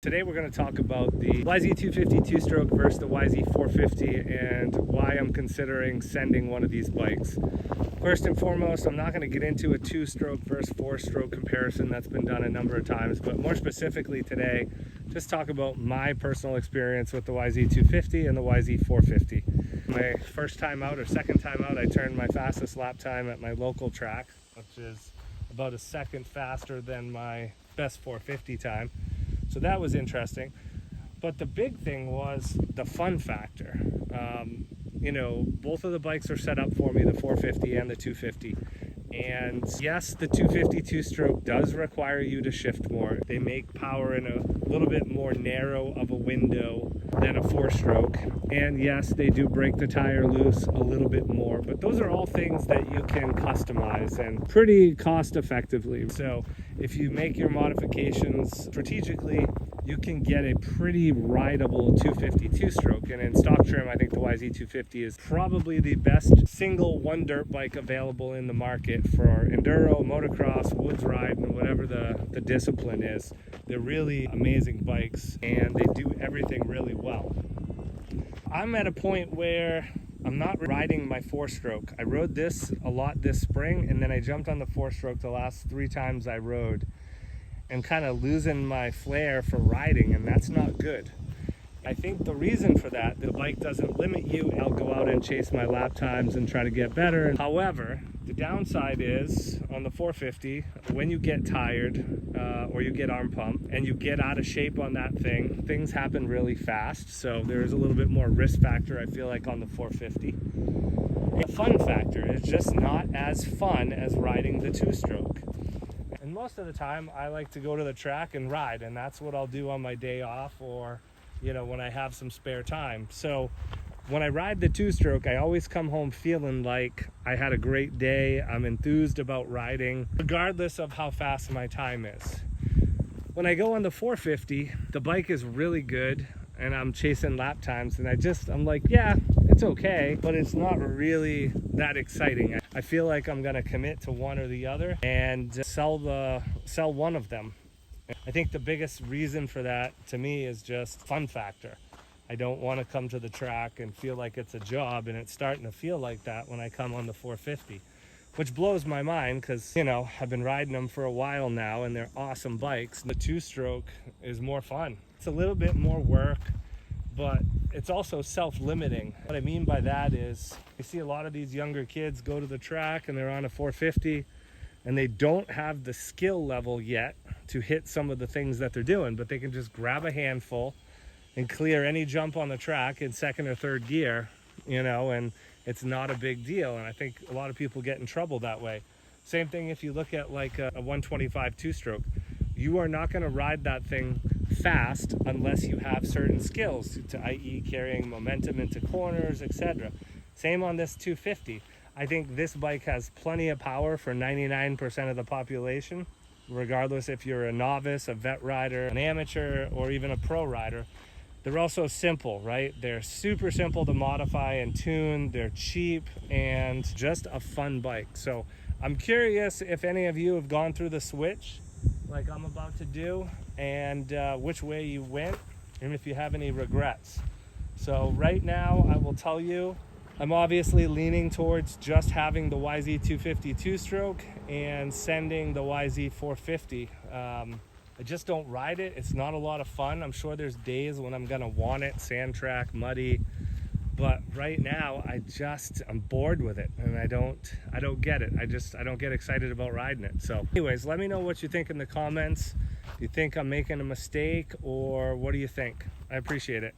Today we're going to talk about the YZ250 two-stroke versus the YZ450 and why I'm considering sending one of these bikes. First and foremost, I'm not going to get into a two-stroke versus four-stroke comparison that's been done a number of times, but more specifically today, just talk about my personal experience with the YZ250 and the YZ450. My first time out or second time out, I turned my fastest lap time at my local track, which is about a second faster than my best 450 time. So that was interesting. But the big thing was the fun factor. Both of the bikes are set up for me, the 450 and the 250. And yes, the 250 two-stroke does require you to shift more. They make power in a little bit more narrow of a window than a four-stroke. And yes, they do break the tire loose a little bit more, but those are all things that you can customize and pretty cost effectively. So if you make your modifications strategically, you can get a pretty rideable 250 two-stroke. And in stock trim, I think the YZ250 is probably the best single one dirt bike available in the market for enduro, motocross, woods ride, and whatever the discipline is. They're really amazing bikes and they do everything really well. I'm at a point where I'm not riding my four-stroke. I rode this a lot this spring, and then I jumped on the four-stroke the last 3 times I rode, and kind of losing my flair for riding, and that's not good. I think the reason for that, the bike doesn't limit you. I'll go out and chase my lap times and try to get better. However, the downside is on the 450, when you get tired or you get arm pump and you get out of shape on that thing, things happen really fast. So there's a little bit more risk factor, I feel like, on the 450. The fun factor is just not as fun as riding the two-stroke. And most of the time I like to go to the track and ride, and that's what I'll do on my day off or when I have some spare time. So when I ride the two-stroke, I always come home feeling like I had a great day. I'm enthused about riding, regardless of how fast my time is. When I go on the 450, the bike is really good and I'm chasing lap times, and I'm like, yeah, it's okay, but it's not really that exciting. I feel like I'm gonna commit to one or the other and sell one of them. I think the biggest reason for that to me is just fun factor. I don't want to come to the track and feel like it's a job, and it's starting to feel like that when I come on the 450, which blows my mind because I've been riding them for a while now and they're awesome bikes. The two-stroke is more fun. It's a little bit more work, but it's also self-limiting. What I mean by that is I see a lot of these younger kids go to the track and they're on a 450 and they don't have the skill level yet to hit some of the things that they're doing, but they can just grab a handful and clear any jump on the track in second or third gear, and it's not a big deal. And I think a lot of people get in trouble that way. Same thing if you look at like a 125 two-stroke. You are not going to ride that thing fast unless you have certain skills i.e. carrying momentum into corners, etc. Same on this 250. I think this bike has plenty of power for 99% of the population, regardless if you're a novice, a vet rider, an amateur, or even a pro rider. They're also simple, right? They're super simple to modify and tune. They're cheap and just a fun bike. So I'm curious if any of you have gone through the switch like I'm about to do, and which way you went, and if you have any regrets. So right now I will tell you, I'm obviously leaning towards just having the YZ250 two-stroke and sending the YZ450. I just don't ride it. It's not a lot of fun. I'm sure there's days when I'm gonna want it, sand track, muddy, but right now I'm bored with it, and I don't get it. I don't get excited about riding it. So anyways, let me know what you think in the comments. Do you think I'm making a mistake, or what do you think? I appreciate it.